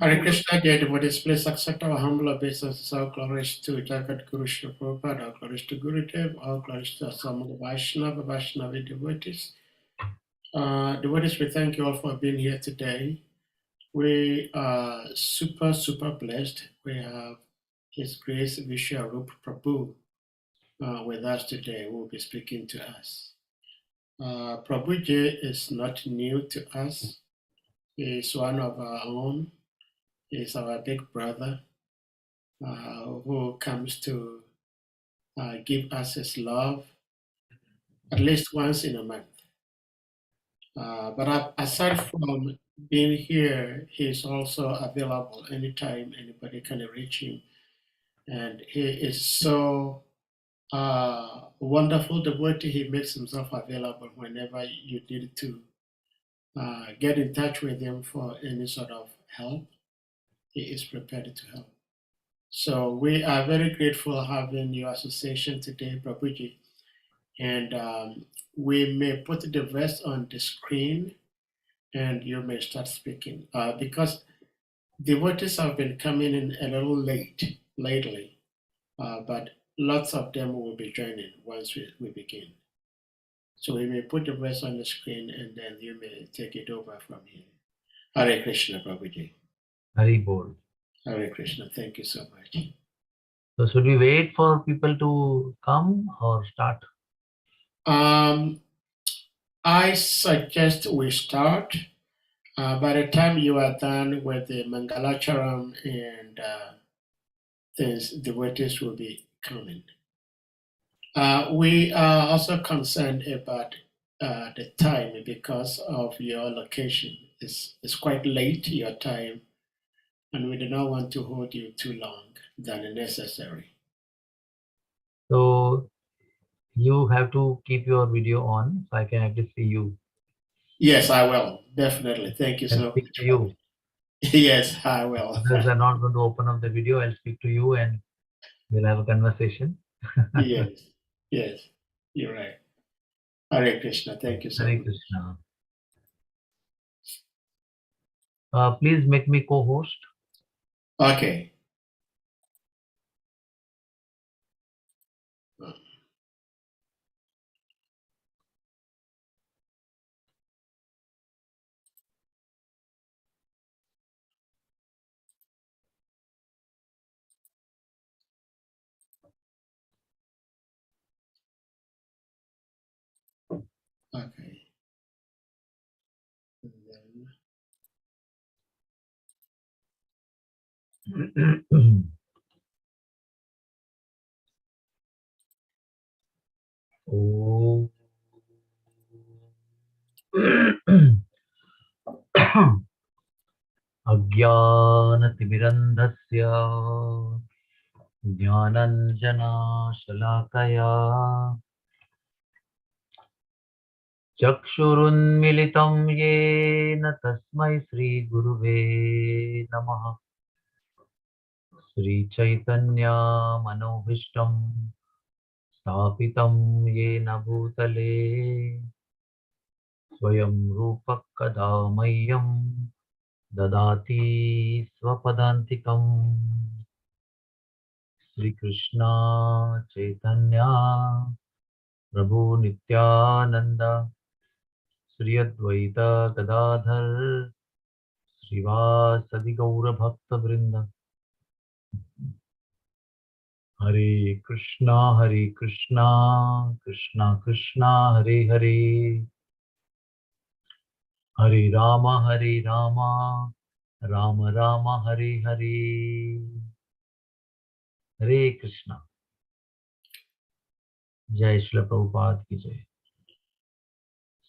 Hare Krishna, dear devotees, please accept our humble obeisances. All glories to Jagat Guru Srila Prabhupada, all glories to Gurudev, all glories to some of the Vaishnava devotees. Devotees, we thank you all for being here today. We are super blessed. We have His Grace Vishwarupa Prabhu with us today, who will be speaking to us. Prabhuji is not new to us. He is one of our own. He is our big brother who comes to give us his love at least once in a month. But aside from being here, he's also available anytime anybody can reach him. And he is so wonderful devotee. He makes himself available whenever you need to get in touch with him for any sort of help. He is prepared to help. So we are very grateful having your association today, Prabhuji. And we may put the verse on the screen and you may start speaking because devotees have been coming in a little late lately, but lots of them will be joining once we begin. So we may put the verse on the screen and then you may take it over from here. Hare Krishna, Prabhuji. Hare Bol. Hare Krishna, thank you so much. So should we wait for people to come or start? I suggest we start. By the time you are done with the Mangalacharam and things, devotees will be coming. We are also concerned about the time because of your location. It's quite late, your time, and we do not want to hold you too long than necessary. So you have to keep your video on so I can at least see you. Yes, I will. Definitely. Thank you so speak much. To you. Yes, I will. Because I'm not going to open up the video. I'll speak to you and we'll have a conversation. Yes, you're right. Hare Krishna. Thank you so Hare much. Krishna. Please make me co-host. Okay. Okay. And then... Oh. अज्ञानतिमिरन्धस्य ज्ञानञ्जनशलाकया चक्षुरुन्मिलितं येन तस्मै श्रीगुरुवे नमः। श्रीचैतन्यमनोभीष्टं स्थापितं येन भूतले स्वयं रूपः कदा मह्यं ददाति स्वपदान्तिकम्। श्रीकृष्ण चैतन्य प्रभु नित्यानंद श्री अद्वैत गदाधर श्रीवासदि गौर भक्त वृंद। हरे कृष्णा कृष्णा कृष्णा हरे हरे, हरे राम राम राम हरे हरे। हरे कृष्णा। जय श्री प्रभुपाद की जय।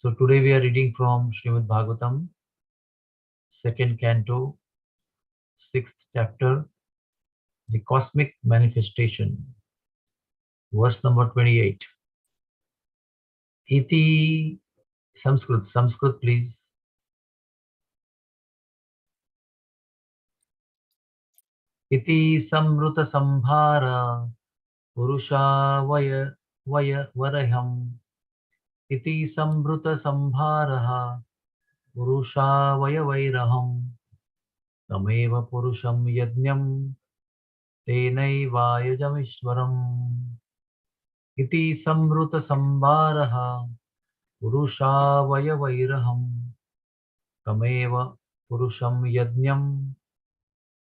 So today we are reading from Srimad Bhagavatam, second canto, 6th chapter, the cosmic manifestation, verse number 28. Iti Sanskrit please. Iti samruta sambhara purusha varaham. Iti samruta sambharaha purusha vairaham. Tameva purusham yajnam tenaivaayajamishwaram iti samruta sambaraha purushavayavairaham. Tameva purusham yajnam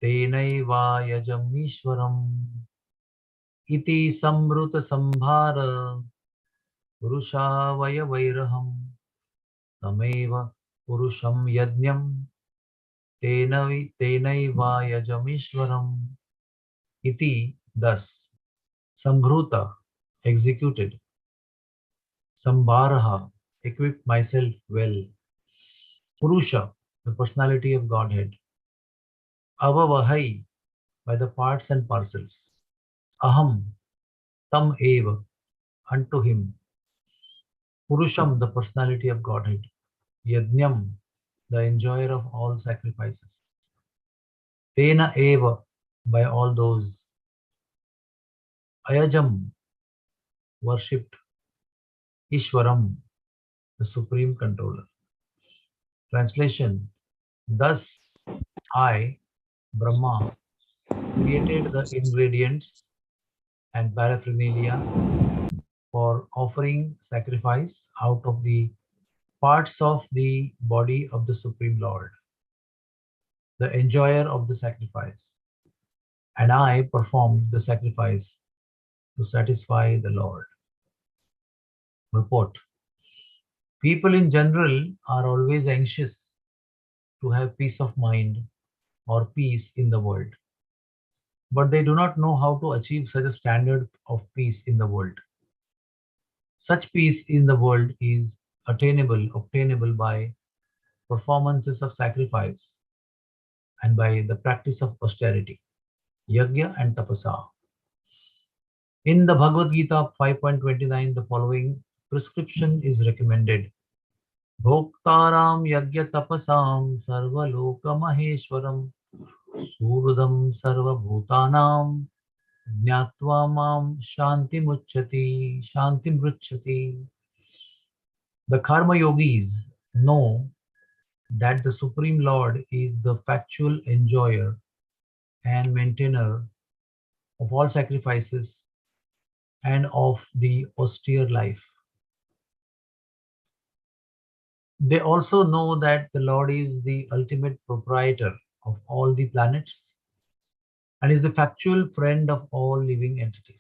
tenaivaayajamishwaram iti samruta sambhara purushavayavairaham. Tameva purusham yajnam tenaivaayajamishwaram iti. Thus, Sambhuta, executed. Sambharaha, equipped myself well. Purusha, the personality of Godhead. Avavahai, by the parts and parcels. Aham, tam eva, unto him. Purusham, the personality of Godhead. Yajnam, the enjoyer of all sacrifices. Tena eva, by all those. Ayajam, worshipped. Ishwaram, the supreme controller. Translation. Thus, I, Brahma, created the ingredients and paraphernalia for offering sacrifice out of the parts of the body of the Supreme Lord, the enjoyer of the sacrifice, and I performed the sacrifice to satisfy the Lord. Report. People in general are always anxious to have peace of mind or peace in the world, but they do not know how to achieve such a standard of peace in the world. Such peace in the world is obtainable by performances of sacrifice and by the practice of austerity, yajna and tapasa. In the Bhagavad Gita 5.29, the following prescription is recommended. Bhoktaram yajna tapasam sarvaloka maheshwaram surudam sarva bhutanam jnatva mam shantim ruchati. The karma yogis know that the Supreme Lord is the factual enjoyer and maintainer of all sacrifices and of the austere life. They also know that the Lord is the ultimate proprietor of all the planets and is the factual friend of all living entities.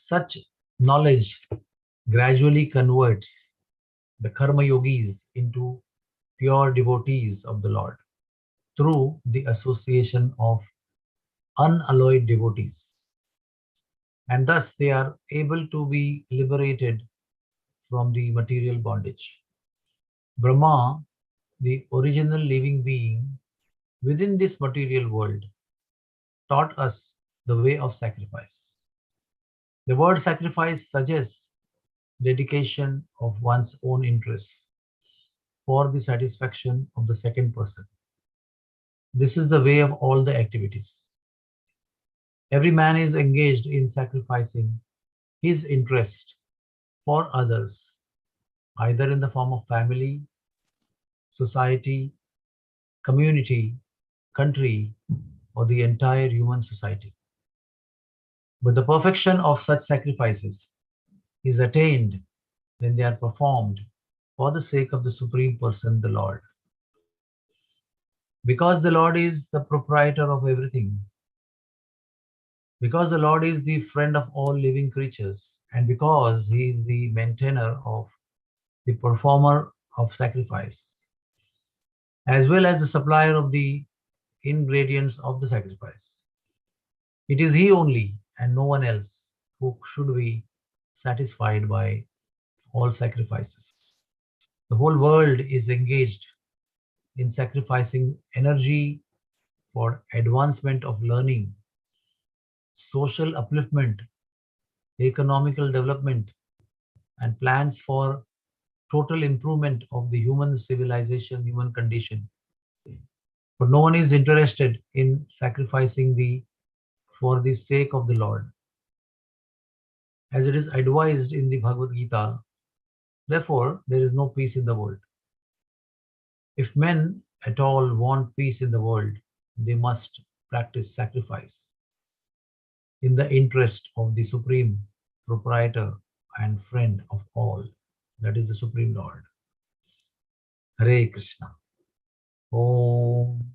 Such knowledge gradually converts the karma yogis into pure devotees of the Lord through the association of unalloyed devotees, and thus they are able to be liberated from the material bondage. Brahma, the original living being within this material world, taught us the way of sacrifice. The word sacrifice suggests dedication of one's own interests for the satisfaction of the second person. This is the way of all the activities. Every man is engaged in sacrificing his interest for others, either in the form of family, society, community, country, or the entire human society. But the perfection of such sacrifices is attained when they are performed for the sake of the Supreme Person, the Lord. Because the Lord is the proprietor of everything, because the Lord is the friend of all living creatures, and because He is the maintainer of the performer of sacrifice, as well as the supplier of the ingredients of the sacrifice. It is He only and no one else who should be satisfied by all sacrifices. The whole world is engaged in sacrificing energy for advancement of learning, social upliftment, economical development, and plans for total improvement of the human civilization, human condition. But no one is interested in sacrificing for the sake of the Lord. As it is advised in the Bhagavad Gita, therefore there is no peace in the world. If men at all want peace in the world, they must practice sacrifice in the interest of the Supreme Proprietor and Friend of all, that is the Supreme Lord. Hare Krishna. Om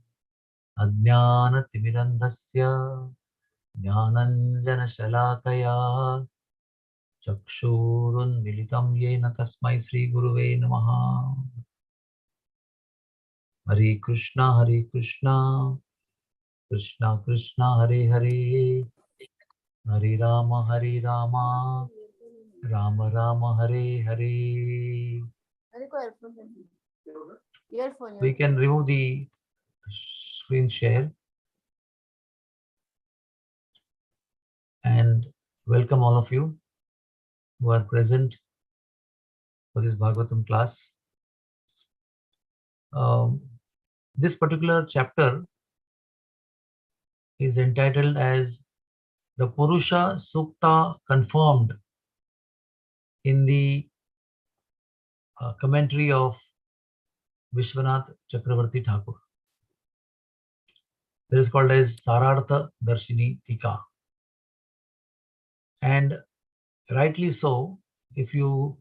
Ajnanatimirandhasya Jnananjanashalakaya Chakshurunmilitam Yena Tasmai Sri Guruve Namaha. Hare Krishna, Krishna Krishna, Hare Hare, Hare Rama, Rama Rama, Hare Hare. We can remove the screen share and welcome all of you who are present for this Bhagavatam class. This particular chapter is entitled as the Purusha Sukta confirmed in the commentary of Vishwanath Chakravarti Thakur. This is called as Sarartha Darshini Tika. And rightly so, if you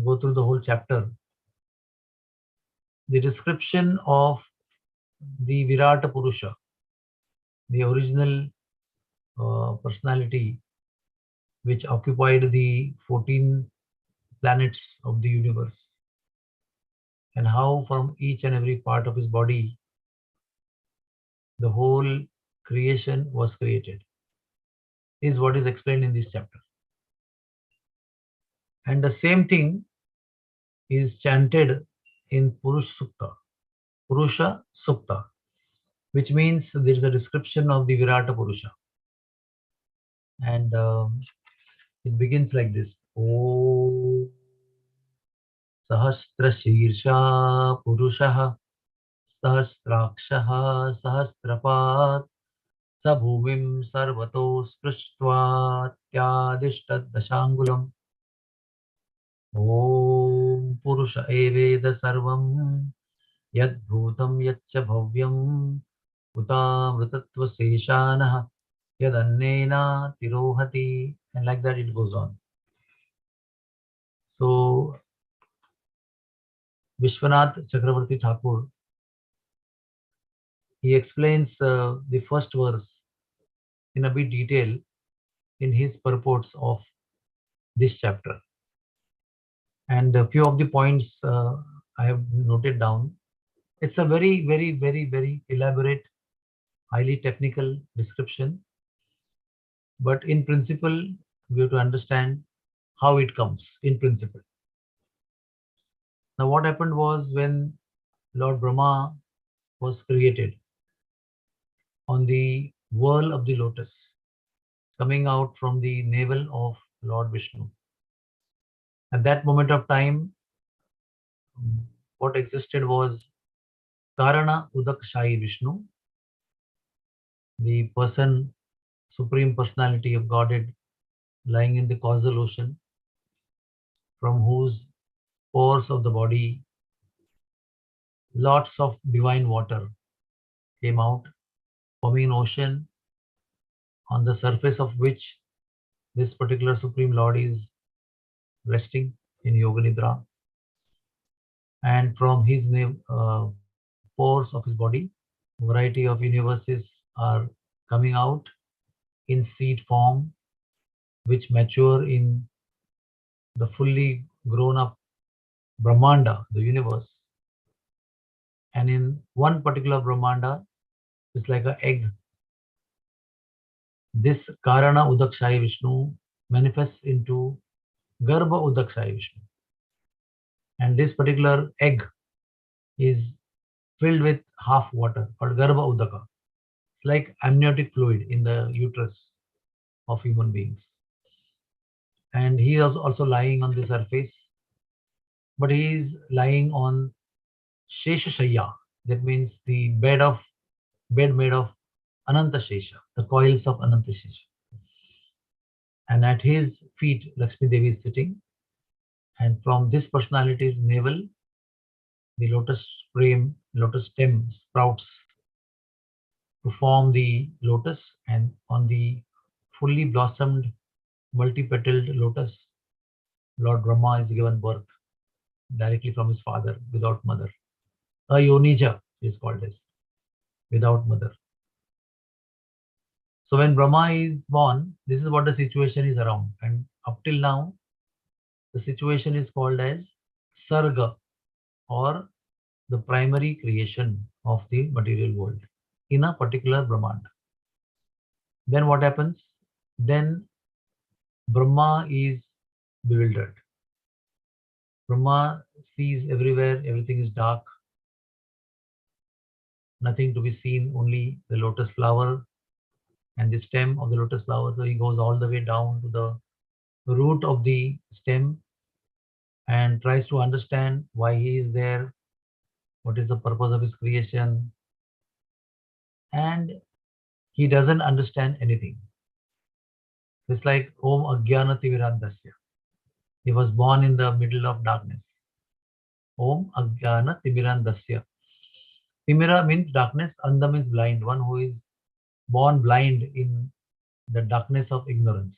go through the whole chapter, the description of the Virata Purusha, the original personality which occupied the 14 planets of the universe, and how from each and every part of his body the whole creation was created, is what is explained in this chapter. And the same thing is chanted in Purusha Sukta, which means there is a description of the Virata Purusha. And it begins like this. Om Sahasra Shirsha Purushaha Sahasrakshaha Sahasrapat Sabhumim Sarvato Sprishtva Tyadishtad Dashangulam. Om Purusha Eveda Sarvam Yad Bhutam Yaccha Bhavyam Utamrutatva Seshanah Yadannena Tirohati, and like that it goes on. So Vishwanath Chakravarti Thakur, he explains the first verse in a bit detail in his purports of this chapter. And a few of the points I have noted down. It's a very, very, very, very elaborate, highly technical description. But in principle, we have to understand how it comes in principle. Now, what happened was when Lord Brahma was created on the whirl of the lotus, coming out from the navel of Lord Vishnu. At that moment of time, what existed was Karana Udakshayi Vishnu, the person, Supreme Personality of Godhead, lying in the causal ocean, from whose pores of the body lots of divine water came out, forming an ocean on the surface of which this particular Supreme Lord is resting in Yoga Nidra. And from his pores of his body, variety of universes are coming out in seed form, which mature in the fully grown up Brahmanda, the universe. And in one particular Brahmanda, it's like an egg. This Karana Udakshayi Vishnu manifests into Garbha Udakshayi Vishnu. And this particular egg is filled with half water, called Garbha Udaka. It's like amniotic fluid in the uterus of human beings. And he is also lying on the surface, but he is lying on Sheshashaya. That means the bed made of Ananta Shesha, the coils of Ananta Shesha. And at his feet, Lakshmi Devi is sitting. And from this personality's navel, the lotus frame, lotus stem sprouts to form the lotus, and on the fully blossomed, multi-petaled lotus, Lord Brahma is given birth directly from his father without mother. Ayonija is called as, without mother. So when Brahma is born, this is what the situation is around. And up till now, the situation is called as Sarga, or the primary creation of the material world in a particular Brahmanda. Then what happens? Then Brahma is bewildered. Brahma sees everywhere, everything is dark, nothing to be seen, only the lotus flower and the stem of the lotus flower. So he goes all the way down to the root of the stem and tries to understand why he is there, what is the purpose of his creation, and he doesn't understand anything. It's like Om Ajnana Timirandasya. He was born in the middle of darkness. Om Ajnana Timirandasya. Timira means darkness, Anda means blind, one who is born blind in the darkness of ignorance.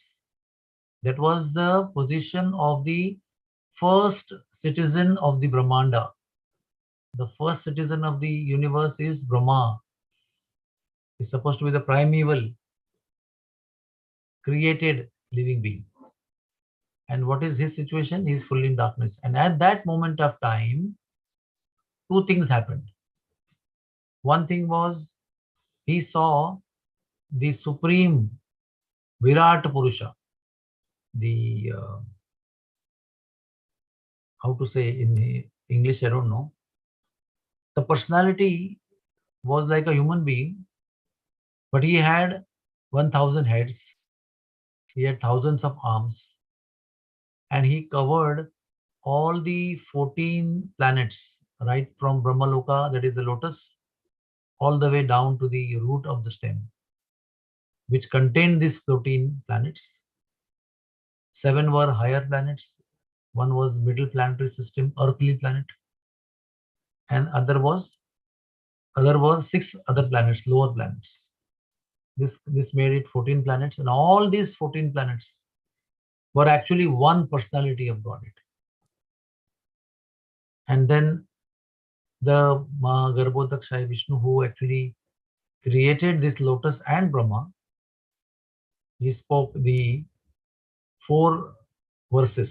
That was the position of the first citizen of the Brahmanda. The first citizen of the universe is Brahma. He's supposed to be the primeval, created living being. And what is his situation? He is fully in darkness. And at that moment of time, two things happened. One thing was he saw the supreme Virat Purusha, the how to say in English, I don't know. The personality was like a human being, but he had 1,000 heads, he had thousands of arms, and he covered all the 14 planets, right from Brahmaloka, that is the lotus, all the way down to the root of the stem, which contained these 14 planets. 7 were higher planets, one was middle planetary system, earthly planet, and other were 6 other planets, lower planets. This made it 14 planets, and all these 14 planets were actually one personality of Godhead. And then the Garbhodakshaya Vishnu, who actually created this lotus and Brahma, he spoke the 4 verses.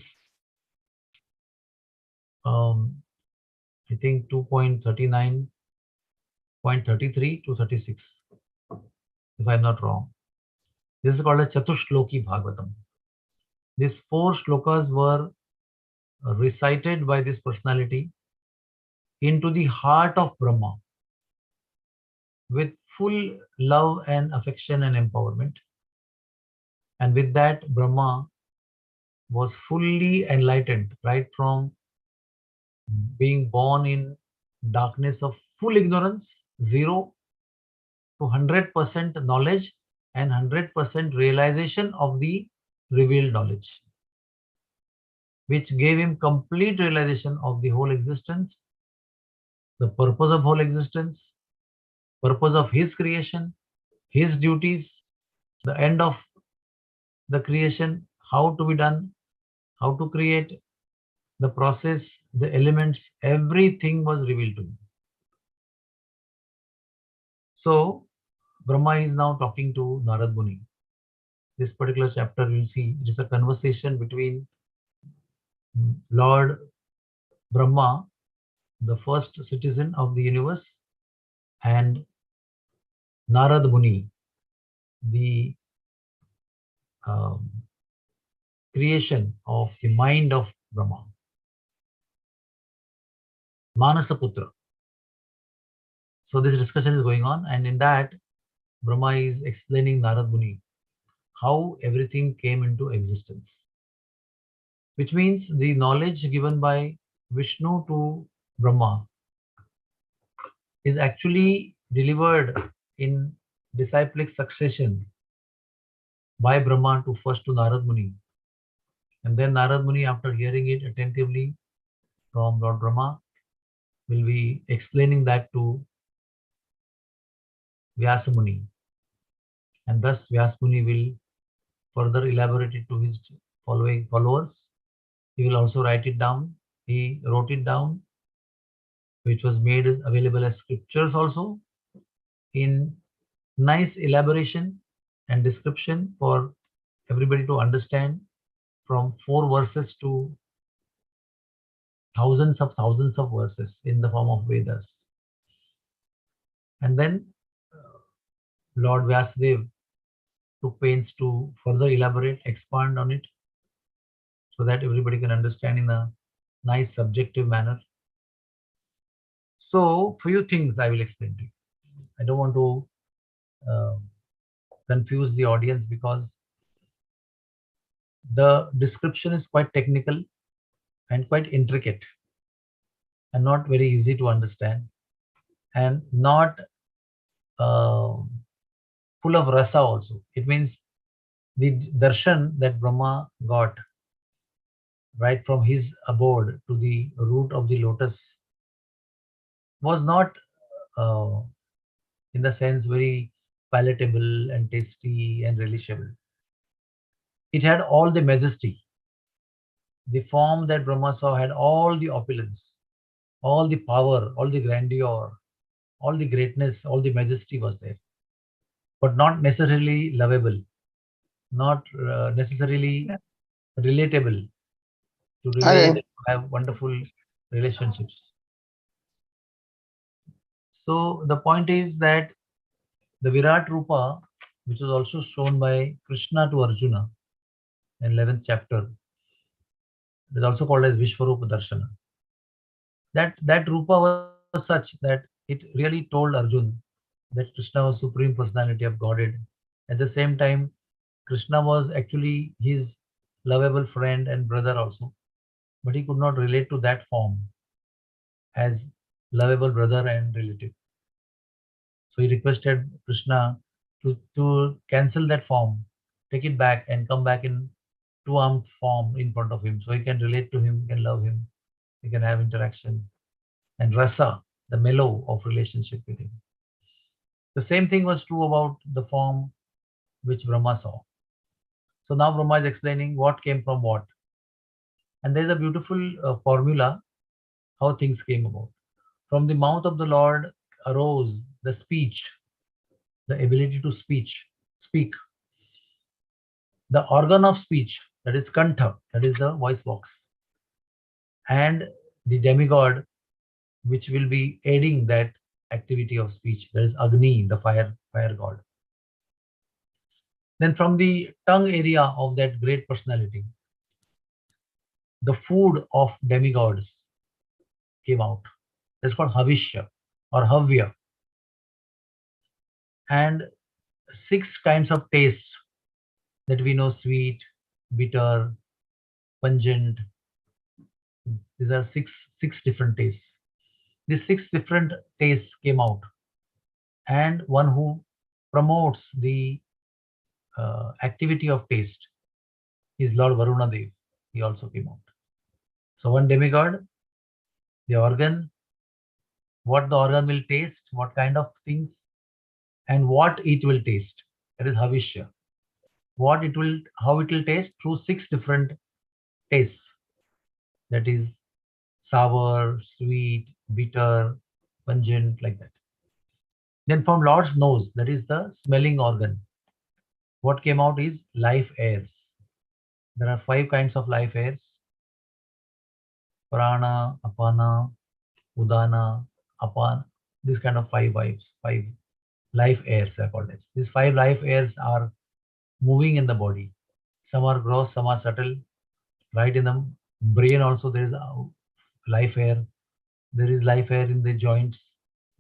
I think 2.39.33 to 36, if I'm not wrong. This is called a Chatushloki Bhagavatam. These 4 shlokas were recited by this personality into the heart of Brahma with full love and affection and empowerment. And with that, Brahma was fully enlightened, right from being born in darkness of full ignorance, 0 to 100% knowledge and 100% realization of the revealed knowledge, which gave him complete realization of the whole existence, the purpose of whole existence, purpose of his creation, his duties, the end of the creation, how to be done, how to create, the process, the elements, everything was revealed to him. So Brahma is now talking to Narad Muni. This particular chapter, you'll see, it is a conversation between Lord Brahma, the first citizen of the universe, and Narad Muni, the creation of the mind of Brahma, Manasaputra. So this discussion is going on, and in that, Brahma is explaining Narad Muni how everything came into existence, which means the knowledge given by Vishnu to Brahma is actually delivered in disciplic succession by Brahma to first to Narad Muni. And then Narad Muni, after hearing it attentively from Lord Brahma, will be explaining that to Vyasamuni. And thus Vyasamuni will further elaborate it to his following followers. He will also write it down. He wrote it down, which was made available as scriptures also in nice elaboration and description for everybody to understand, from 4 verses to thousands of verses in the form of Vedas. And then Lord Vyasadeva took pains to further elaborate, expand on it, so that everybody can understand in a nice subjective manner. So, few things I will explain to you. I don't want to uh, confuse the audience, because the description is quite technical and quite intricate and not very easy to understand, and not uh, full of rasa also. It means the darshan that Brahma got right from his abode to the root of the lotus was not, uh, in the sense, very palatable and tasty and relishable. It had all the majesty. The form that Brahma saw had all the opulence, all the power, all the grandeur, all the greatness, all the majesty was there, but not necessarily lovable, not necessarily relatable, to relate, Hare, to have wonderful relationships. So the point is that the Virat Rupa, which was also shown by Krishna to Arjuna in 11th chapter, is also called as Vishvarupa Darshana. That Rupa was such that it really told Arjun that Krishna was Supreme Personality of Godhead. At the same time, Krishna was actually his lovable friend and brother also, but he could not relate to that form as lovable brother and relative. So he requested Krishna to cancel that form, take it back, and come back in two-armed form in front of him, so he can relate to him, can love him, he can have interaction, and rasa, the mellow of relationship with him. The same thing was true about the form which Brahma saw. So now Brahma is explaining what came from what. And there is a beautiful formula how things came about. From the mouth of the Lord arose the speech, the ability to speak, the organ of speech, that is kantha, that is the voice box, and the demigod which will be aiding that activity of speech, that is Agni, the fire god. Then from the tongue area of that great personality, the food of demigods came out. That's called Havishya or Havya. And 6 kinds of tastes that we know: sweet, bitter, pungent. These are six different tastes. These 6 different tastes came out, and one who promotes the activity of taste is Lord Varuna Dev. He also came out. So one demigod, the organ, what the organ will taste, what kind of things, and what it will taste. That is Havishya. What it will, how it will taste through 6 different tastes. That is sour, sweet, bitter, pungent, like that. Then from Lord's nose, that is the smelling organ, what came out is life airs. There are 5 kinds of life airs: prana, apana, udana, apan. These kind of 5 life airs are called as. These 5 life airs are moving in the body. Some are gross, some are subtle. Right in the brain also there is a life air. There is life air in the joints,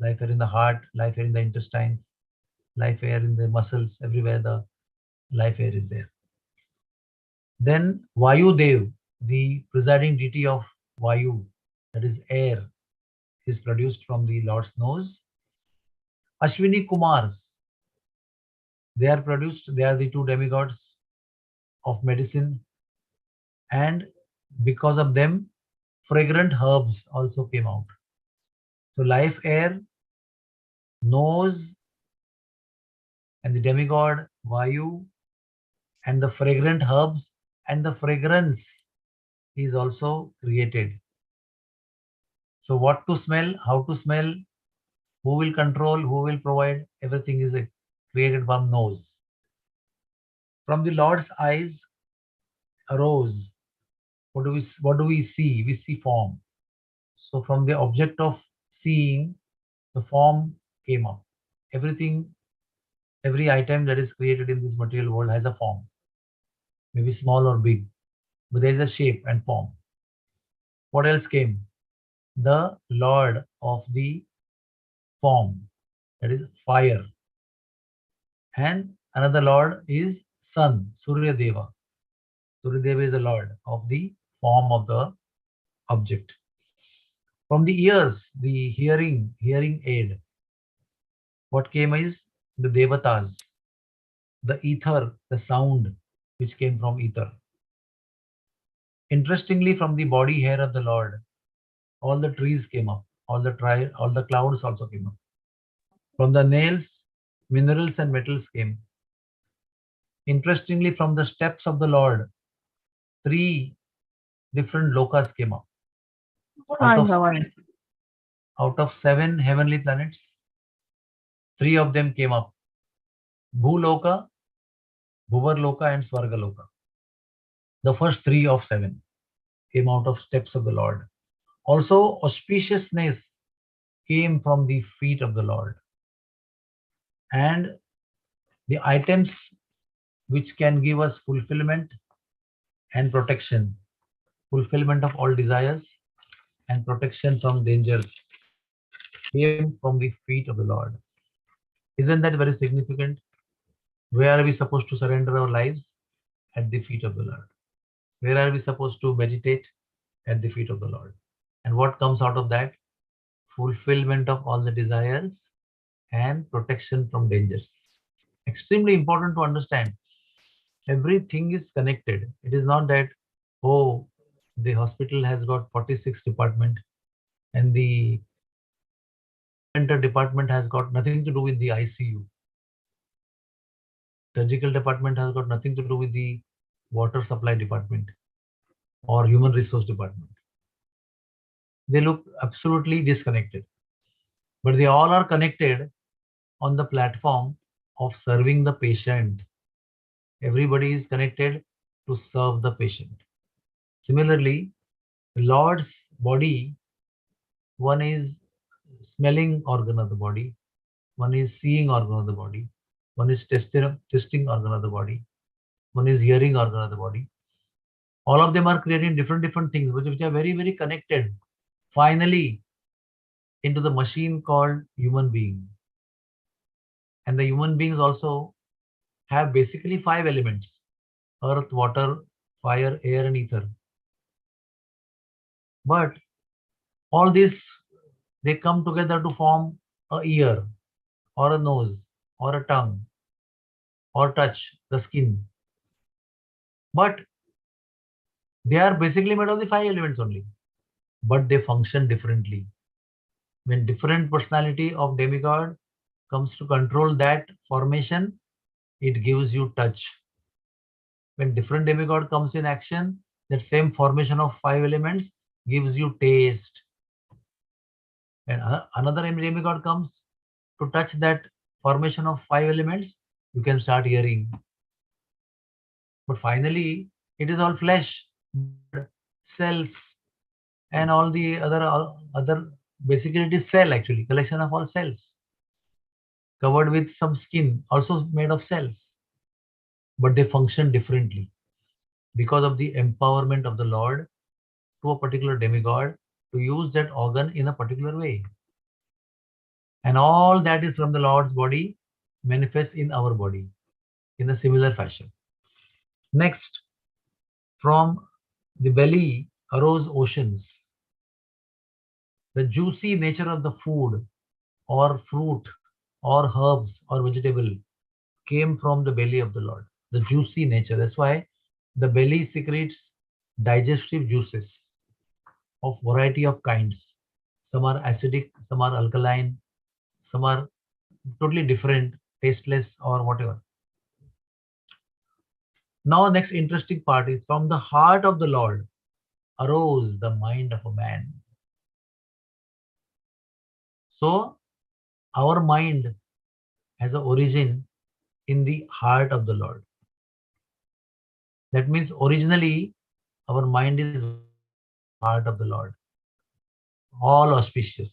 life air in the heart, life air in the intestines, life air in the muscles. Everywhere the life air is there. Then Vayu Dev, the presiding deity of Vayu, that is air, is produced from the Lord's nose. Ashwini Kumars, they are produced, they are the 2 demigods of medicine, and because of them, fragrant herbs also came out. So life air, nose, and the demigod Vayu, and the fragrant herbs, and the fragrance is also created. So what to smell, how to smell, who will control, who will provide, everything is created from nose. From the Lord's eyes arose. What do we see? We see form. So from the object of seeing, the form came up. Everything, every item that is created in this material world has a form, maybe small or big, but there is a shape and form. What else came? The Lord of the form, that is fire. And another Lord is Sun, Surya Deva. Surya Deva is the Lord of the form of the object. From the ears, the hearing aid. What came is the Devatas, the ether, the sound which came from ether. Interestingly, from the body hair of the Lord, all the trees came up, all the clouds also came up. From the nails, minerals and metals came. Interestingly, from the steps of the Lord, three different lokas came up. Out of out of 7 heavenly planets, three of them came up: Bhuloka, Bhuvarloka, and Swargaloka. The first three of 7 came out of steps of the Lord. Also, auspiciousness came from the feet of the Lord. And the items which can give us fulfillment and protection, fulfillment of all desires and protection from dangers, came from the feet of the Lord. Isn't that very significant? Where are we supposed to surrender our lives? At the feet of the Lord. Where are we supposed to meditate? At the feet of the Lord. And what comes out of that? Fulfillment of all the desires and protection from dangers. Extremely important to understand. Everything is connected. It is not that, oh, the hospital has got 46 department and the center department has got nothing to do with the ICU. Surgical department has got nothing to do with the water supply department or human resource department. They look absolutely disconnected, but they all are connected on the platform of serving the patient. Everybody is connected to serve the patient. Similarly, the Lord's body, one is smelling organ of the body, one is seeing organ of the body, one is tasting organ of the body, one is hearing organ of the body. All of them are creating different things which are very connected finally into the machine called human being. And the human beings also have basically 5 elements: earth, water, fire, air, and ether. But all these, they come together to form a ear or a nose or a tongue or touch the skin. But they are basically made of the 5 elements only, but they function differently. When different personality of demigod comes to control that formation, it gives you touch. When different demigod comes in action, that same formation of 5 elements gives you taste. When another demigod comes to touch that formation of 5 elements, you can start hearing. But finally, it is all flesh, blood, cells, and all the other. Basically, it is cell actually, collection of all cells, covered with some skin, also made of cells. But they function differently because of the empowerment of the Lord to a particular demigod to use that organ in a particular way. And all that is from the Lord's body manifests in our body in a similar fashion. Next, from the belly arose oceans. The juicy nature of the food or fruit or herbs or vegetable came from the belly of the Lord. The juicy nature. That's why the belly secretes digestive juices of variety of kinds. Some are acidic, some are alkaline, some are totally different, tasteless or whatever. Now, next interesting part is from the heart of the Lord arose the mind of a man. So, our mind has an origin in the heart of the Lord. That means originally our mind is heart of the Lord, all auspicious.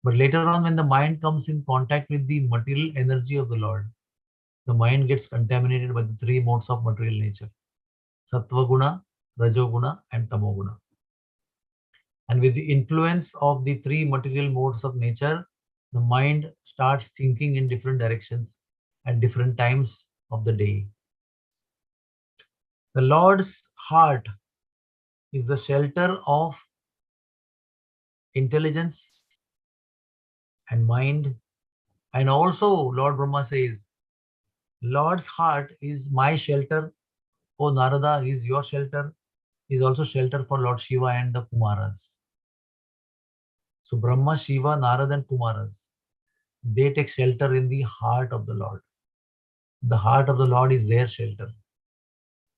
But later on, when the mind comes in contact with the material energy of the Lord, the mind gets contaminated by the three modes of material nature: Sattva Guna, Rajoguna, and Tamoguna. And with the influence of the three material modes of nature, the mind starts thinking in different directions at different times of the day. The Lord's heart is the shelter of intelligence and mind. And also, Lord Brahma says, Lord's heart is my shelter. O Narada is your shelter, is also shelter for Lord Shiva and the Kumaras. So Brahma, Shiva, Narada and Kumaras, they take shelter in the heart of the Lord. The heart of the Lord is their shelter.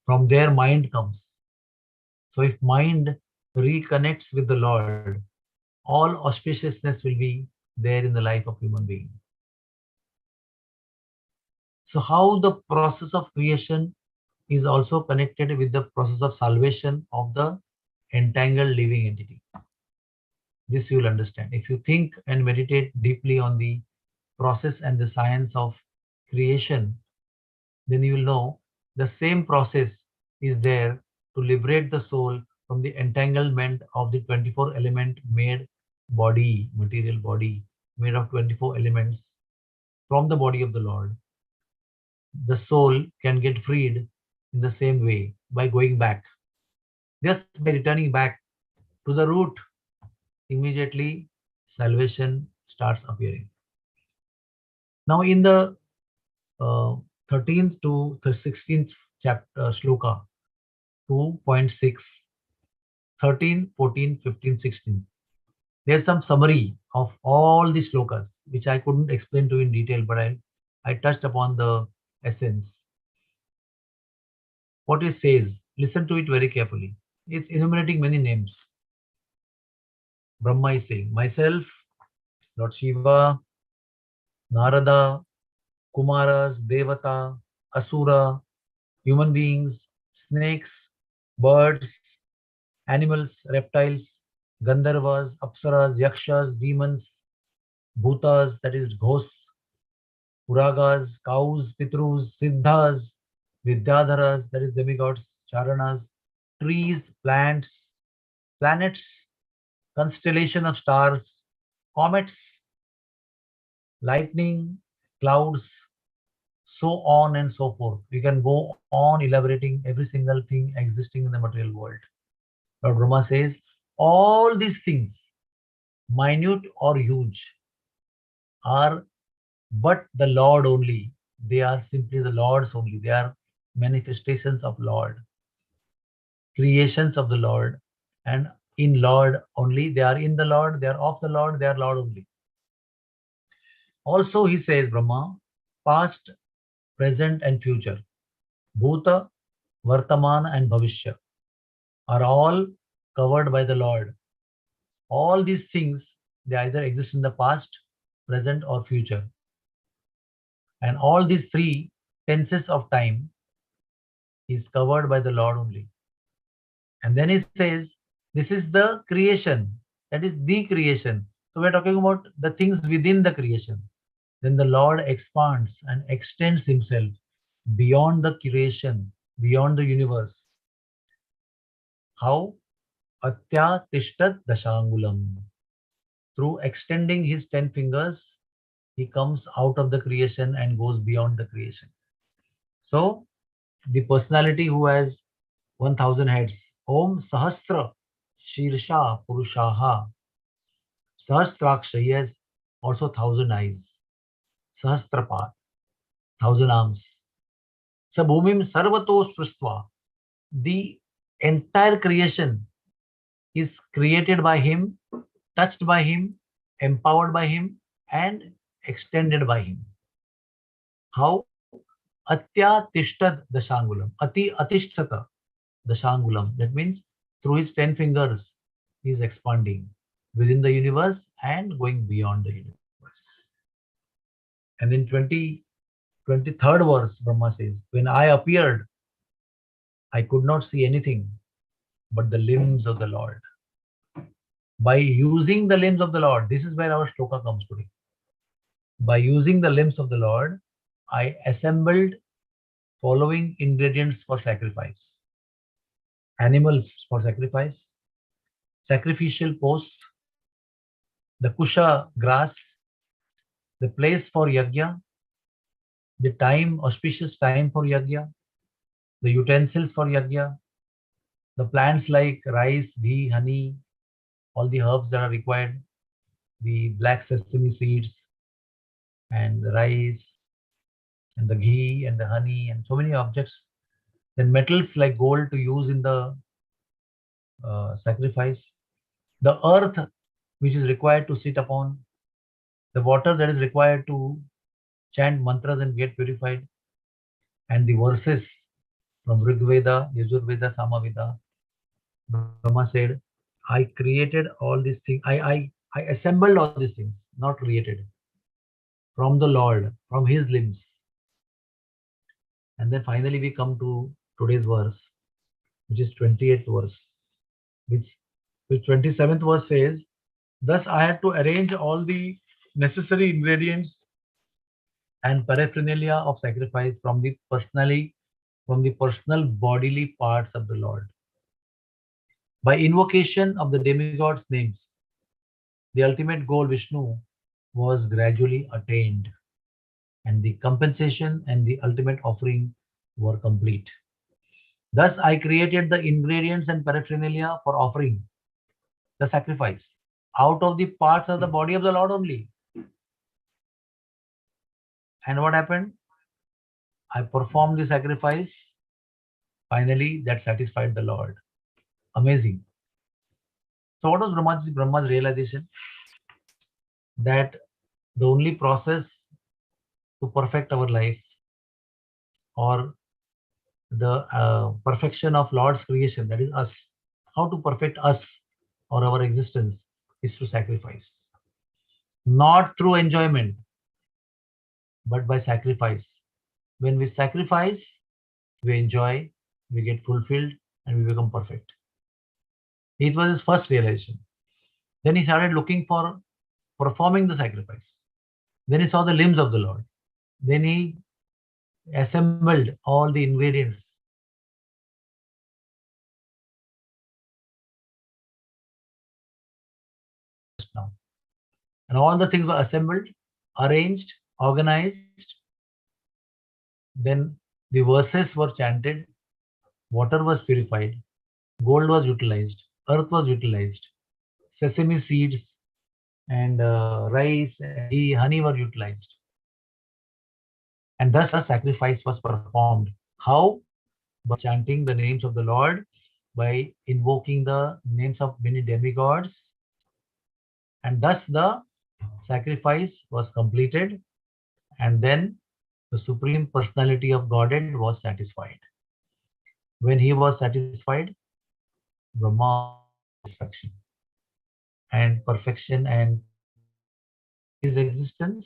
From there mind comes. So if mind reconnects with the Lord, all auspiciousness will be there in the life of human being. So how the process of creation is also connected with the process of salvation of the entangled living entity. This you will understand. If you think and meditate deeply on the process and the science of creation, then you will know the same process is there to liberate the soul from the entanglement of the 24 element made body, material body, made of 24 elements from the body of the Lord. The soul can get freed in the same way by going back. Just by returning back to the root, immediately salvation starts appearing. Now, in the 13th to the 16th chapter, shloka 2.6, 13, 14, 15, 16. There's some summary of all the shlokas, which I couldn't explain to you in detail, but I touched upon the essence. What it says, listen to it very carefully. It's enumerating many names. Brahma is saying, myself, Lord Shiva, Narada, Kumaras, Devata, Asura, human beings, snakes, birds, animals, reptiles, Gandharvas, Apsaras, Yakshas, demons, Bhutas, that is ghosts, Puragas, cows, Pitrus, Siddhas, Vidyadharas, that is demigods, Charanas, trees, plants, planets, constellation of stars, comets, lightning, clouds, so on and so forth. We can go on elaborating every single thing existing in the material world. Lord Brahma says, all these things, minute or huge, are but the Lord only. They are simply the Lord's only. They are manifestations of Lord, creations of the Lord, and in Lord only. They are in the Lord, they are of the Lord, they are Lord only. Also, he says, Brahma, past, present, and future, Bhuta, Vartamana, and Bhavishya, are all covered by the Lord. All these things, they either exist in the past, present, or future. And all these three tenses of time is covered by the Lord only. And then he says, this is the creation. That is the creation. So we're talking about the things within the creation. Then the Lord expands and extends himself beyond the creation, beyond the universe. How? Atya tishtat dashangulam. Through extending his 10 fingers, he comes out of the creation and goes beyond the creation. So, the personality who has 1000 heads, Om Sahasra Shirsha Purushaha. Sahasraksha, he has also 1000 eyes. Sahasrapad, 1000 arms. Sabhumim Sarvato Spristva. The entire creation is created by him touched by him, empowered by him, and extended by him. How? Atya tishtad dashangulam. Atishtata dashangulam. That means through his 10 fingers, he is expanding within the universe and going beyond the universe. And in 23rd verse, Brahma says, when I appeared, I could not see anything but the limbs of the Lord. By using the limbs of the Lord, this is where our shloka comes today. By using the limbs of the Lord, I assembled following ingredients for sacrifice: animals for sacrifice, sacrificial posts, the kusha grass, the place for yajna, the time, auspicious time for yajna, the utensils for yajna, the plants like rice, ghee, honey, all the herbs that are required, the black sesame seeds, and the rice, and the ghee, and the honey, and so many objects. Then metals like gold to use in the sacrifice, the earth which is required to sit upon, the water that is required to chant mantras and get purified, and the verses from Rig Veda, Yajurveda, Samaveda. Brahma said, I created all these things. I assembled all these things, not created, from the Lord, from his limbs. And then finally we come to today's verse, which is 28th verse, which 27th verse says, thus I had to arrange all the necessary ingredients and paraphernalia of sacrifice from the personal bodily parts of the Lord. By invocation of the demigod's names, the ultimate goal, Vishnu, was gradually attained, and the compensation and the ultimate offering were complete. Thus, I created the ingredients and paraphernalia for offering the sacrifice out of the parts of the body of the Lord only. And what happened? I performed the sacrifice. Finally, that satisfied the Lord. Amazing. So, what was Brahma's realization? That the only process to perfect our life, or the perfection of Lord's creation, that is us, how to perfect us or our existence, is to sacrifice. Not through enjoyment, but by sacrifice. When we sacrifice, we enjoy, we get fulfilled, and we become perfect. It was his first realization. Then he started looking for performing the sacrifice. Then he saw the limbs of the Lord. Then he assembled all the ingredients now. And all the things were assembled, arranged, organized. Then the verses were chanted, water was purified, gold was utilized, earth was utilized, sesame seeds and rice and ghee, honey were utilized. And thus a sacrifice was performed. How? By chanting the names of the Lord, by invoking the names of many demigods, and thus the sacrifice was completed, and then the Supreme Personality of Godhead was satisfied. When he was satisfied, Brahma satisfaction and perfection and his existence,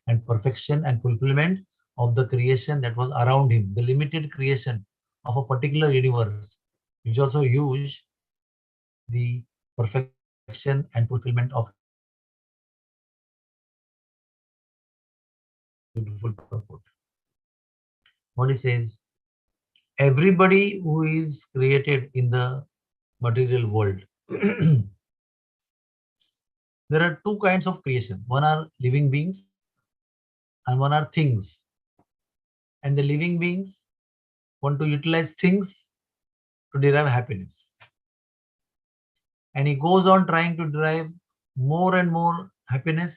and perfection and fulfillment of the creation that was around him, the limited creation of a particular universe, which also used the perfection and fulfillment of beautiful purport. What he says, everybody who is created in the material world, there are two kinds of creation. One are living beings and one are things. And the living beings want to utilize things to derive happiness. And he goes on trying to derive more and more happiness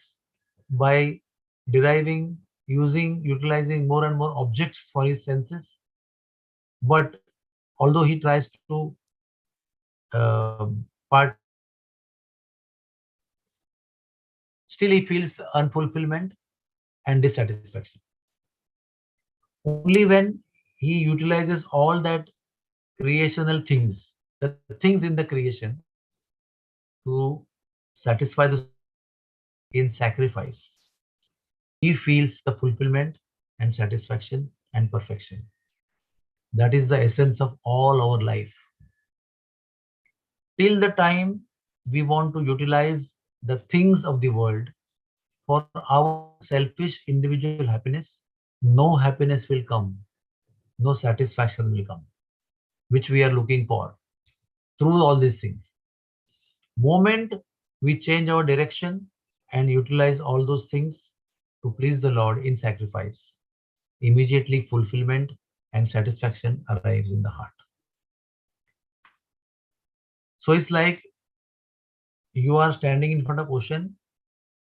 by utilizing more and more objects for his senses. But although he tries to part still he feels unfulfillment and dissatisfaction. Only when he utilizes all that creational things, the things in the creation, to satisfy the soul in sacrifice, he feels the fulfillment and satisfaction and perfection. That is the essence of all our life. Till the time we want to utilize the things of the world for our own selfish individual happiness, no happiness will come, no satisfaction will come, which we are looking for through all these things. Moment we change our direction and utilize all those things to please the Lord in sacrifice, immediately fulfillment and satisfaction arrives in the heart. So it's like you are standing in front of ocean.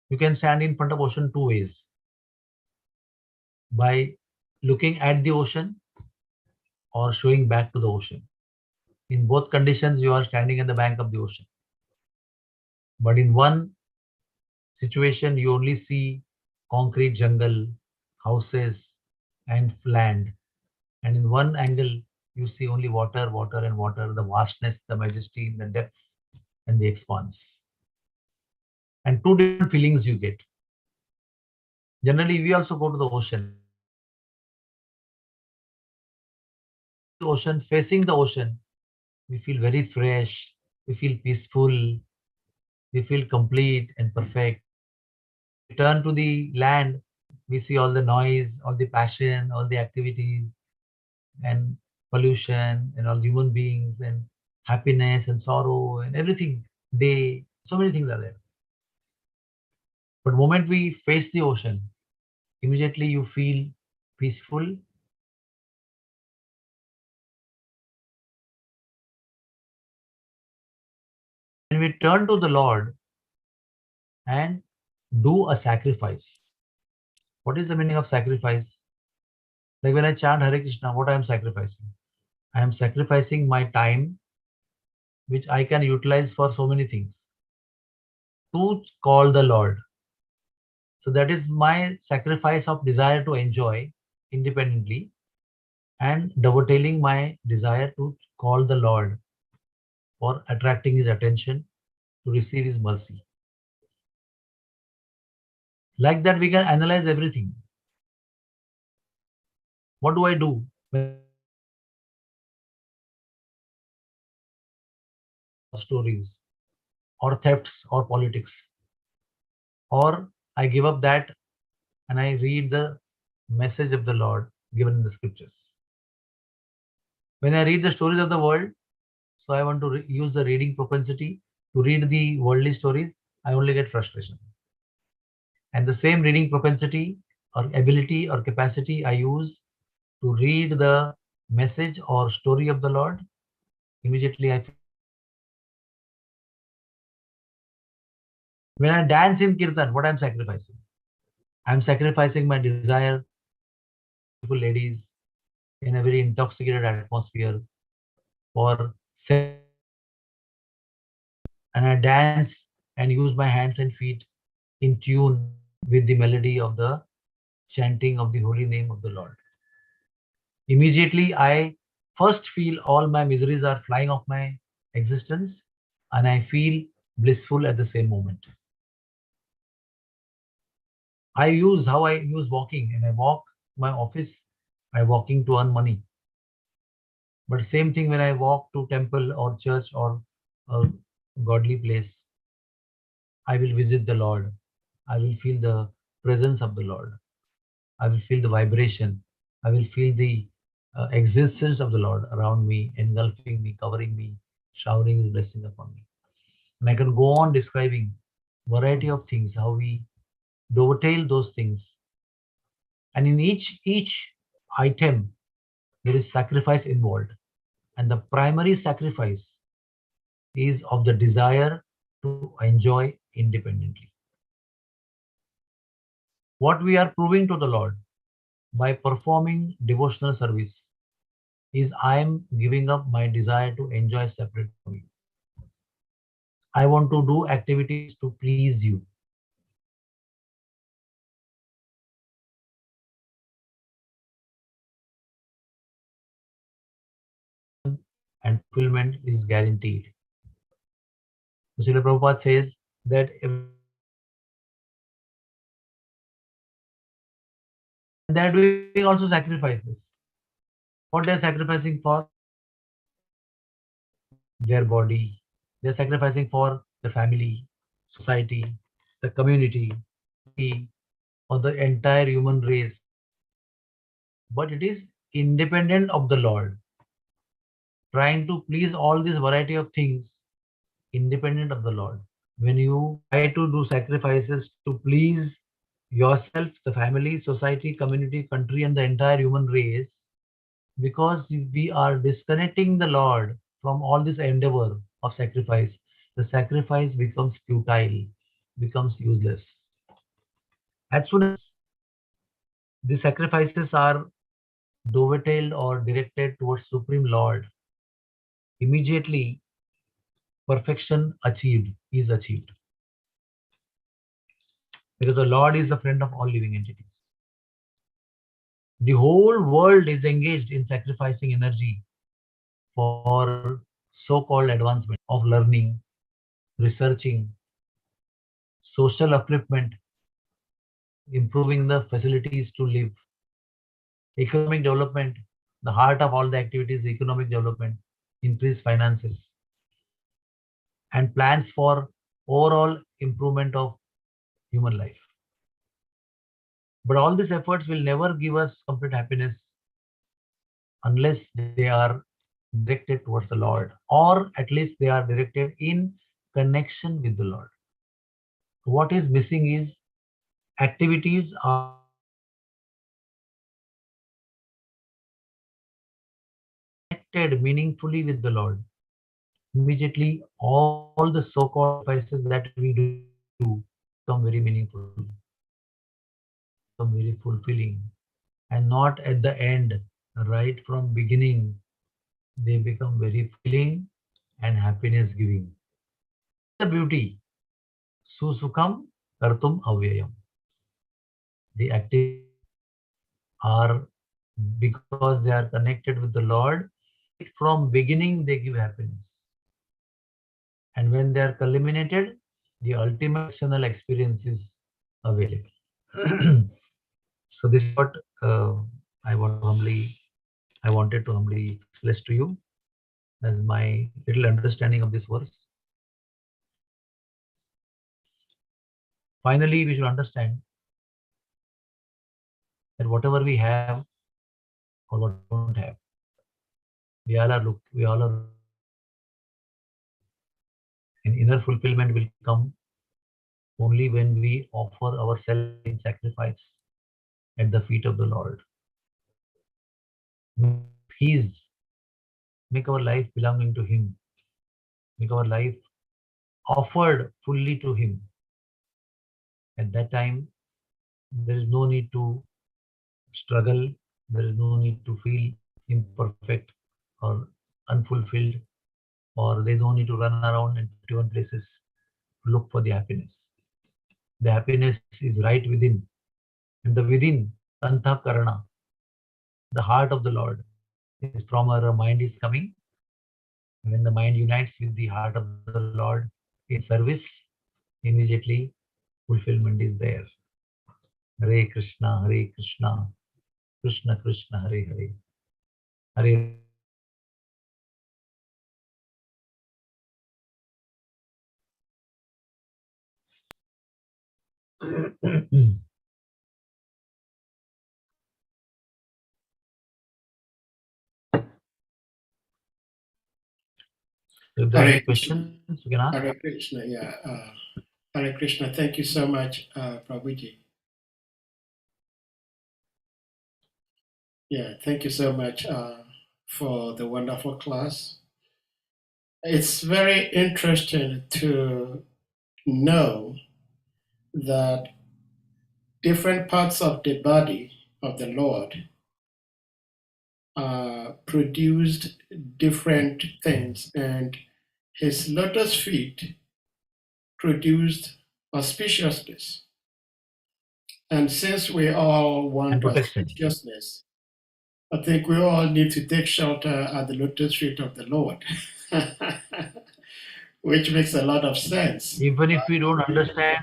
You can stand in front of ocean two ways: by looking at the ocean or showing back to the ocean. In both conditions, you are standing at the bank of the ocean. But in one situation, you only see concrete jungle, houses, and land. And in one angle, you see only water, water, and water, the vastness, the majesty, the depth, and the expanse. And two different feelings you get. Generally, we also go to the ocean. When we go to the ocean, facing the ocean, we feel very fresh, we feel peaceful, we feel complete and perfect. When we turn to the land, we see all the noise, all the passion, all the activities, and pollution, and all human beings, and happiness and sorrow, and everything. They, so many things are there. But the moment we face the ocean, immediately you feel peaceful. When we turn to the Lord and do a sacrifice. What is the meaning of sacrifice? Like when I chant Hare Krishna, what I am sacrificing? I am sacrificing my time, which I can utilize for so many things, to call the Lord. So that is my sacrifice of desire to enjoy independently and dovetailing my desire to call the Lord for attracting his attention to receive his mercy. Like that, we can analyze everything. What do I do when I read or stories or thefts or politics? Or I give up that and I read the message of the Lord given in the scriptures. When I read the stories of the world, so I want to use the reading propensity to read the worldly stories, I only get frustration. And the same reading propensity or ability or capacity I use to read the message or story of the Lord, immediately I feel satisfaction. When I dance in kirtan, what I'm sacrificing? I'm sacrificing my desire to see beautiful ladies in a very intoxicated atmosphere for 7 minutes, and I dance and use my hands and feet in tune with the melody of the chanting of the holy name of the Lord. Immediately, I first feel all my miseries are flying off my existence, and I feel blissful at the same moment. I use how I use walking, and I walk to my office. I walking to earn money. But same thing when I walk to temple or church or a godly place, I will visit the Lord. I will feel the presence of the Lord. I will feel the vibration. I will feel the existence of the Lord around me, engulfing me, covering me, showering His blessing upon me. And I can go on describing variety of things, how we dovetail those things. And in each item, there is sacrifice involved. And the primary sacrifice is of the desire to enjoy independently. What we are proving to the Lord by performing devotional service is I am giving up my desire to enjoy separate from you. I want to do activities to please you. and fulfillment is guaranteed. So Srila Prabhupada says that everybody is sacrificing for the Lord. And they are doing also sacrifices. What they are sacrificing for? Their body. They are sacrificing for the family, society, the community, or the entire human race. But it is independent of the Lord. Trying to please all this variety of things independent of the Lord. When you try to do sacrifices to please yourself, the family, society, community, country, and the entire human race, because we are disconnecting the Lord from all this endeavor of sacrifice, the sacrifice becomes futile, becomes useless. As soon as the sacrifices are dovetailed or directed towards Supreme Lord, immediately perfection is achieved. Because the Lord is the friend of all living entities. The whole world is engaged in sacrificing energy for so-called advancement of learning, researching, social upliftment, improving the facilities to live, economic development, the heart of all the activities, economic development, increased finances, and plans for overall improvement of human life. But all these efforts will never give us complete happiness unless they are directed towards the Lord, or at least they are directed in connection with the Lord. What is missing is activities are connected meaningfully with the Lord. Immediately, all the so-called sacrifices that we do become very meaningful, become very fulfilling, and not at the end, right from beginning, they become very fulfilling and happiness giving. This is the beauty. Susukham kartum avyayam. The activities are because they are connected with the Lord. Right from beginning, they give happiness. And when they are culminated, the ultimate external experience is available. So this is what uh, I want to humbly, I wanted to humbly express to you as my little understanding of this verse. Finally, we should understand that whatever we have or what we don't have, we all are looking for the happiness. And inner fulfillment will come only when we offer ourselves in sacrifice at the feet of the Lord. Make our life His, make our life belonging to Him, make our life offered fully to Him. At that time, there is no need to struggle, there is no need to feel imperfect or unfulfilled, or there is no need to run around in 51 places to look for the happiness. The happiness is right within, and the within, the antahkarana, the heart of the Lord, is from where our mind is coming. When the mind unites with the heart of the Lord in service, immediately fulfillment is there. Hare Krishna, Hare Krishna, Krishna Krishna, Hare Hare, Hare Rama, Hare Rama, Rama Rama, Hare Hare. So if there are Hare any Krishna. questions, you can ask. Hare Krishna, yeah. Hare Krishna. Thank you so much, Prabhuji. Yeah, thank you so much for the wonderful class. It's very interesting to know that different parts of the body of the Lord produced different things, and his lotus feet produced auspiciousness. And since we all And want protection. auspiciousness, I think we all need to take shelter at the lotus feet of the Lord, which makes a lot of sense. Even if we don't understand,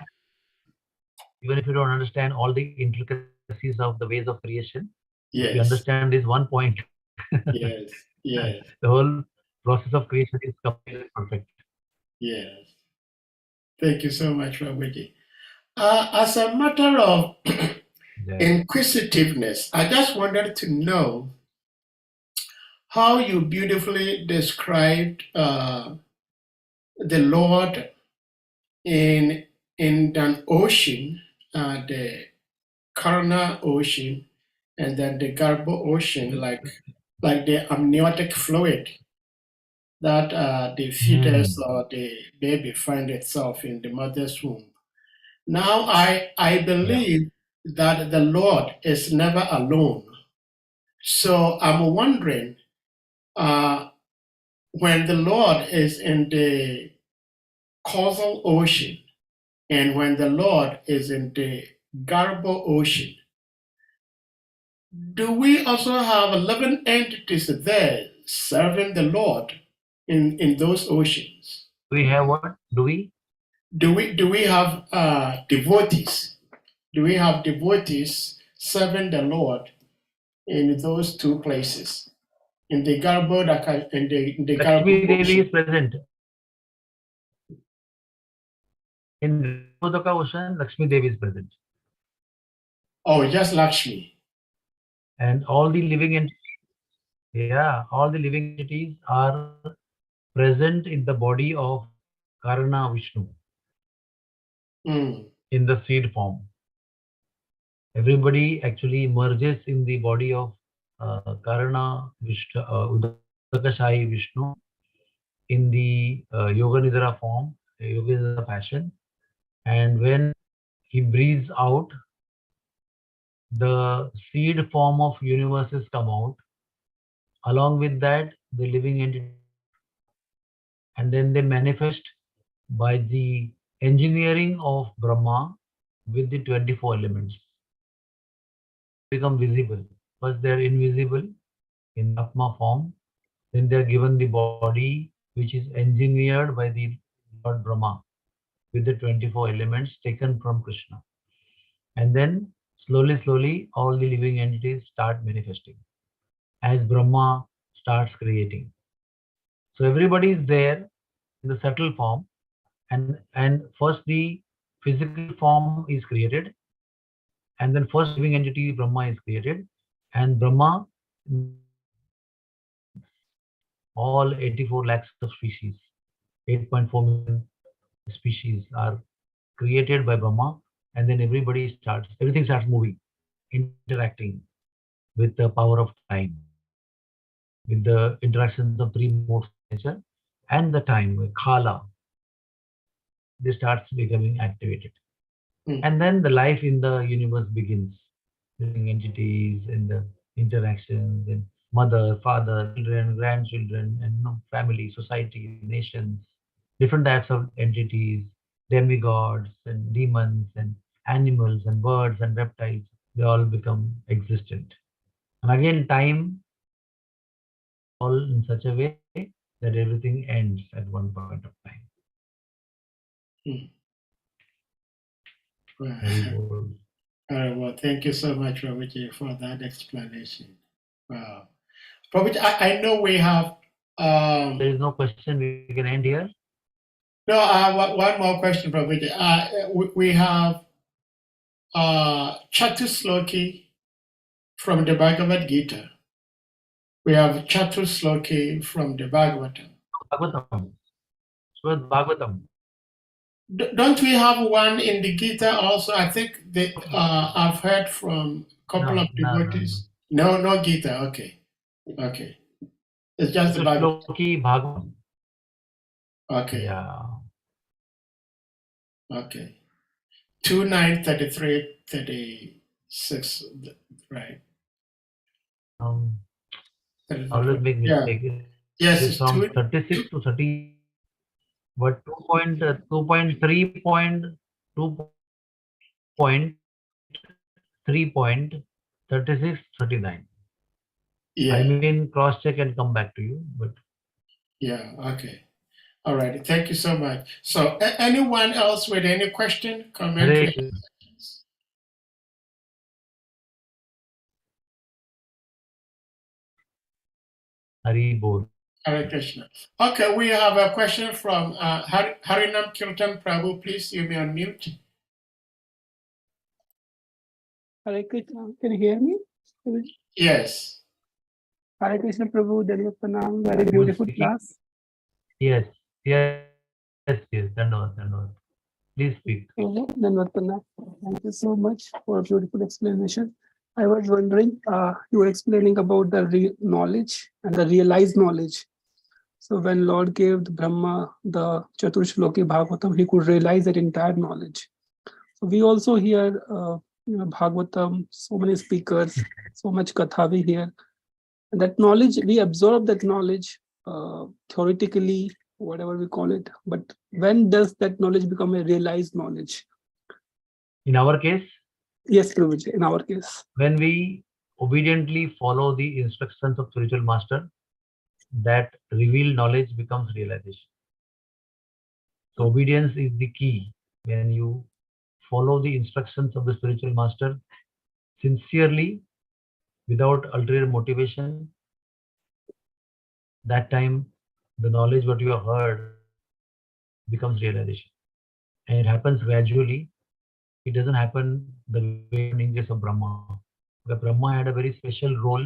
all the intricacies of the ways of creation, if we Yes, understand this one point, yes, yes, the whole process of creation is completely perfect. yes. Thank you so much, Prabhuji. As a matter of Yeah. inquisitiveness, I just wanted to know how you beautifully described the Lord in an ocean, the Karna Ocean, and then the Garbo Ocean, like the amniotic fluid that the fetus or the baby find itself in the mother's womb. Now, I Yeah. believe that the Lord is never alone. So I'm wondering, uh, when the Lord is in the causal ocean and when the Lord is in the Garbo Ocean, do we also have living entities there serving the Lord in those oceans? We have what? Do we? Do we have devotees? Do we have devotees serving the Lord in those two places? In the Garbo in the Garbo Lakshmi Devi Ocean? is present. In Garbhodaka ocean, Lakshmi Devi is present. Oh, just Lakshmi. And all the living entities, all the living entities are present in the body of Karna Vishnu Mm, in the seed form. Everybody actually merges in the body of Karna Vishnu, Udakashayi Vishnu in the Yoga Nidra form, Yoga Nidra fashion. And when he breathes out, the seed form of universes come out. Along with that, the living entities, and then they manifest by the engineering of Brahma with the 24 elements. Become visible. First, they are invisible in Atma form. Then they are given the body which is engineered by the Lord Brahma with the 24 elements taken from Krishna. And then slowly, all the living entities start manifesting as Brahma starts creating. So everybody is there in the subtle form, and first the physical form is created, and then first living entity Brahma is created, and Brahma all 84 lakhs of species, 8.4 million species are created by Brahma, and then everything starts moving, interacting with the power of time, with the interactions of three modes of nature, and the time, Khala, they starts becoming activated. mm, And then the life in the universe begins, living entities and the interactions and mother, father, children, grandchildren, and family, society, nations, different types of entities, demigods and demons and animals and birds and reptiles, they all become existent. And again, time all in such a way that everything ends at one point of time. mm. Well, Very bold. well, thank you so much, Prabhuji, for that explanation. Wow. Prabhuji, I know we have. There is no question, we can end here. No, I have one more question, Prabhuji. We have Chatusloki from the Bhagavad Gita. We have Chatusloki from the Bhagavatam. Bhagavatam. Srimad Bhagavatam. Don't we have one in the Gita also? I think that I've heard from a couple No, of no. devotees. No, no Gita. Okay, okay. It's just It's the a Bible. Shloki Bhagavatam. Okay, Yeah. okay. 29:33:36. Right. Um, 33. always make Yeah. mistake. Yes, It's it's from two. 36 to 30, but 2.3.36.39. Yeah. I mean, cross-check and come back to you, but Yeah. Okay. All right. Thank you so much. So, anyone else with any question, comment? Hare Krishna. Hari Bol. Hare Krishna. Okay, we have a question from Harinam Kirtan Prabhu. Please, you may unmute. Hare Krishna, can you hear me? Yes. Hare Krishna Prabhu, Dandavat Pranam, very beautiful class. Yes, yes, Dandavat, Dandavat. Please speak. Dandavat Pranam. Thank you so much for a beautiful explanation. I was wondering, you were explaining about the real knowledge and the realized knowledge. So when Lord gave the Brahma the Chaturshloki Bhagavatam, he could realize that entire knowledge. So we also hear Bhagavatam, so many speakers, so much katha we hear. And that knowledge, we absorb that knowledge theoretically, whatever we call it. But when does that knowledge become a realized knowledge? In our case? Yes, Prabhuji, in our case. When we obediently follow the instructions of spiritual master, that revealed knowledge becomes realization. So obedience is the key. When you follow the instructions of the spiritual master sincerely, without ulterior motivation, that time the knowledge what you have heard becomes realization. And it happens gradually. It doesn't happen the way in case of Brahma. The Brahma had a very special role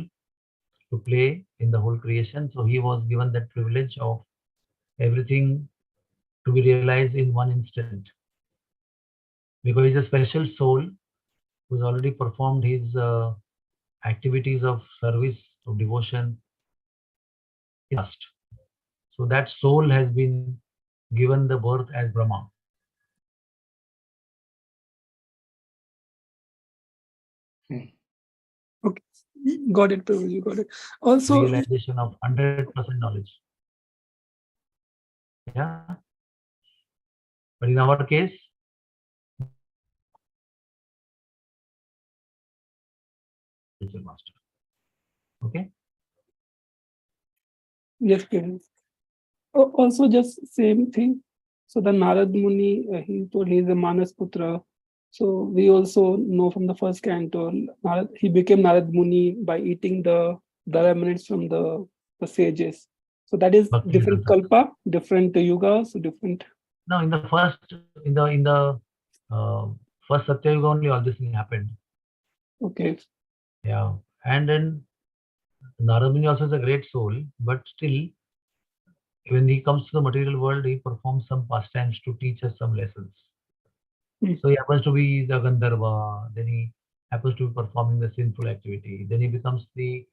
to play in the whole creation. So he was given that privilege of everything to be realized in one instant. Because he's a special soul who's already performed his activities of service, of devotion in the past. So that soul has been given the birth as Brahma. Okay, got it, Prabhuji, got it. Also, realization of 100% knowledge. Yeah. But in our case, master. Okay. yes, Kiran. Also, just same thing. So the Narad Muni, he told he is a Manas Putra. So we also know from the first canto, he became Narad Muni by eating the remnants from the sages. So that is Bhakti different Vedanta. kalpa, different yugas, different. No, in the first first Satya Yuga only all this thing happened. Okay. Yeah, and then Narad Muni also is a great soul, but still, when he comes to the material world, he performs some pastimes to teach us some lessons. So he happens to be the Gandharva, then he happens to be performing the sinful activity, then he becomes the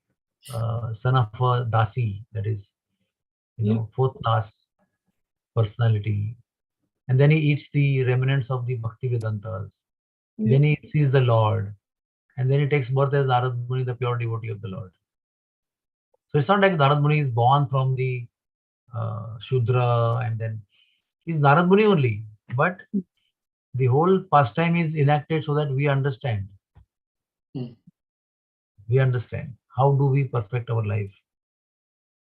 son of a Dasi, that is, fourth class personality. And then he eats the remnants of the Bhakti Vedantas. Then he sees the Lord. And then he takes birth as Narad Muni, the pure devotee of the Lord. So it's not like Narad Muni is born from the Shudra and then he's Narad Muni only. But the whole pastime is enacted so that we understand. We understand. How do we perfect our life?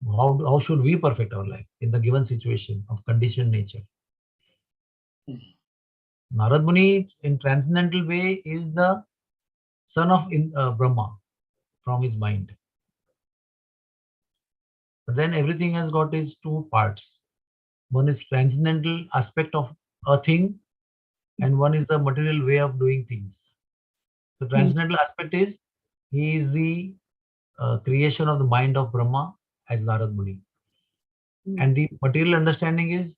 How should we perfect our life in the given situation of conditioned nature? Narad Muni, in transcendental way, is the son of Brahma from his mind. But then everything has got its two parts. One is transcendental aspect of a thing, and one is the material way of doing things. The transcendental aspect is he is the creation of the mind of Brahma as Narad Muni. And the material understanding is,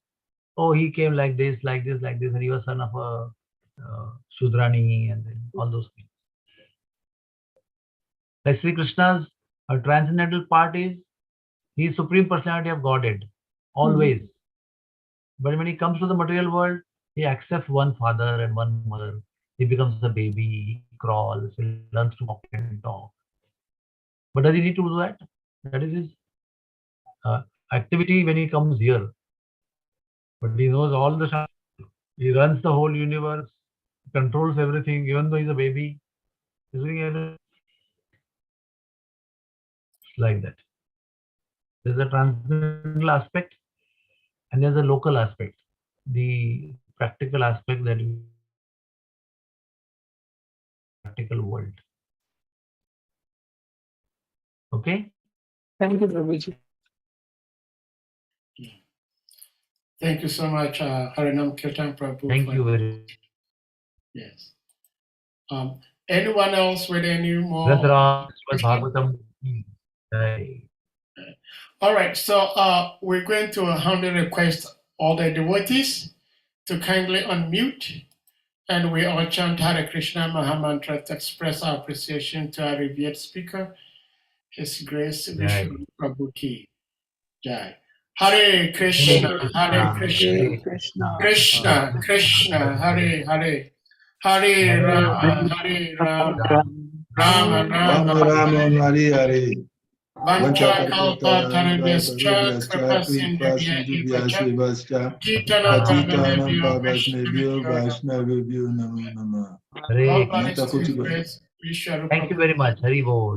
oh, he came like this, like this, like this, and he was son of a Shudrani, and then all those things. Like Sri Krishna's transcendental part is he is Supreme Personality of Godhead, always. But when he comes to the material world, he accepts one father and one mother. He becomes a baby, he crawls, he learns to walk and talk. But does he need to do that? That is his activity when he comes here. But he knows all the time. He runs the whole universe, controls everything, even though he's a baby. He's doing everything. like that. There's a transcendental aspect and there's a local aspect. The practical aspect that we practical world. Okay? Thank you, Prabhuji. Thank you so much, Harinam Kirtan Prabhu. Thank you very much. Yes. Anyone else with any more? Bhagavatam. All right, so we're going to humbly request all the devotees to kindly unmute, and we all chant Hare Krishna Mahamantra to express our appreciation to our revered speaker, His Grace Vishwarupa Prabhu Ki Jai. Hare Krishna, Hare Krishna, Krishna Krishna, Hare Hare, Hare Rama, Hare Rama, Rama Rama, Hare Hare. Vanchakalpatarabhyascha kripasindhubhya Patitanam Pavasnebhyo Vaishnavibhyo Namo Namah. Hare All praise to His Grace Vishwarupa. Thank you very much. Hari Bol.